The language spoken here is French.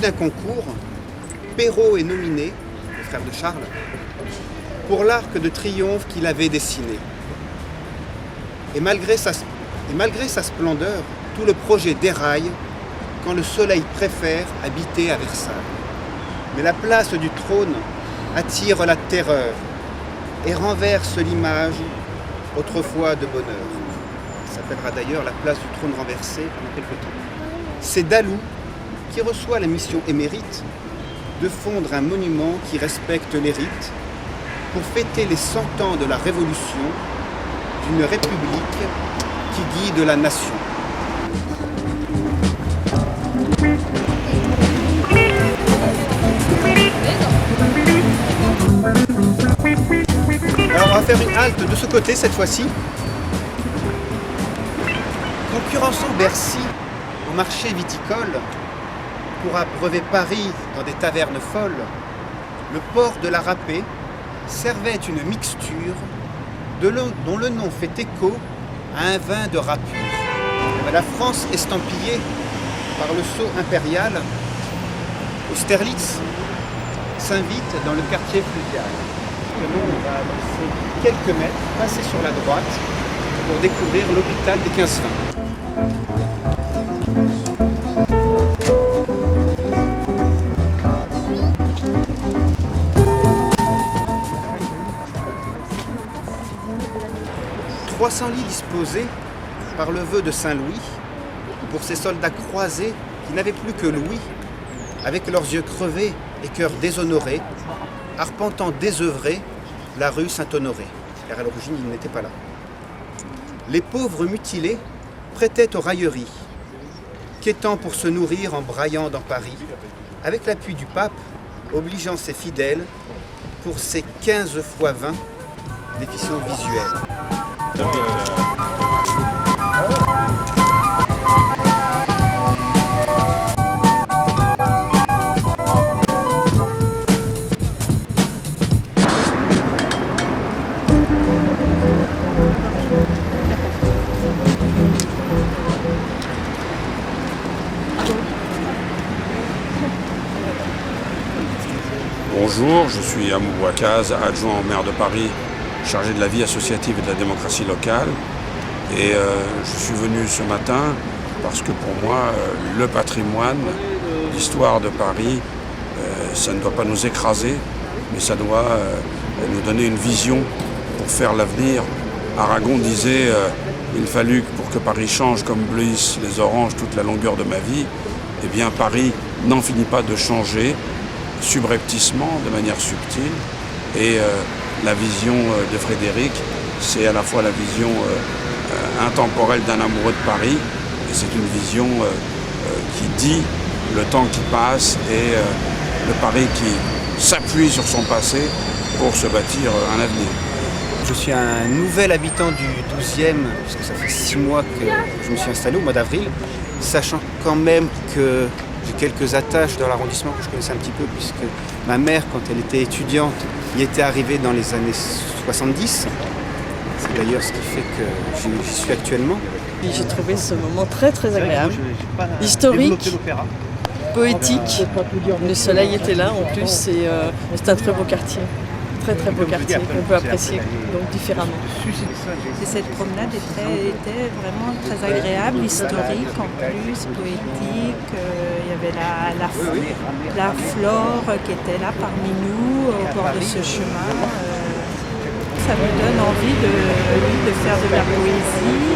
d'un concours, Perrault est nominé, le frère de Charles, pour l'arc de triomphe qu'il avait dessiné. Et malgré sa splendeur, tout le projet déraille quand le soleil préfère habiter à Versailles. Mais la place du trône attire la terreur et renverse l'image autrefois de bonheur. Ça s'appellera d'ailleurs la place du trône renversé pendant quelque temps. C'est Dalou qui reçoit la mission émérite de fondre un monument qui respecte les rites pour fêter les 100 ans de la Révolution d'une république qui guide la nation. Alors on va faire une halte de ce côté cette fois-ci. Concurrençant Bercy au marché viticole pour abreuver Paris dans des tavernes folles, le port de la Râpée servait une mixture dont le nom fait écho à un vin de râpure. La France estampillée par le sceau impérial, Austerlitz s'invite dans le quartier fluvial. On va avancer quelques mètres, passer sur la droite pour découvrir l'hôpital des 15 vins. « 300 lits disposés par le vœu de Saint-Louis pour ces soldats croisés qui n'avaient plus que Louis, avec leurs yeux crevés et cœurs déshonorés, arpentant désœuvrés la rue Saint-Honoré, car à l'origine il n'était pas là. Les pauvres mutilés prêtaient aux railleries, quêtant pour se nourrir en braillant dans Paris, avec l'appui du pape, obligeant ses fidèles pour ses 15 fois 20 déficients visuels. Bonjour, je suis Amou Bouakaz, adjoint au maire de Paris, chargé de la vie associative et de la démocratie locale. Et je suis venu ce matin parce que pour moi, le patrimoine, l'histoire de Paris, ça ne doit pas nous écraser, mais ça doit nous donner une vision pour faire l'avenir. Aragon disait il fallut pour que Paris change comme bleuissent les oranges toute la longueur de ma vie. Eh bien, Paris n'en finit pas de changer, subrepticement, de manière subtile. Et la vision de Frédéric, c'est à la fois la vision intemporelle d'un amoureux de Paris, et c'est une vision qui dit le temps qui passe et le Paris qui s'appuie sur son passé pour se bâtir un avenir. Je suis un nouvel habitant du 12e, puisque ça fait 6 mois que je me suis installé au mois d'avril, sachant quand même que j'ai quelques attaches dans l'arrondissement que je connaissais un petit peu, puisque ma mère, quand elle était étudiante, y était arrivée dans les années 70. C'est d'ailleurs ce qui fait que j'y suis actuellement. J'ai trouvé ce moment très très agréable, historique, poétique. Le soleil était là en plus, c'est un très beau quartier. Très très beau quartier qu'on peut apprécier donc différemment. Et cette promenade était vraiment très agréable, historique en plus, poétique. Il y avait la flore qui était là parmi nous au bord de ce chemin. Ça me donne envie de faire de la poésie.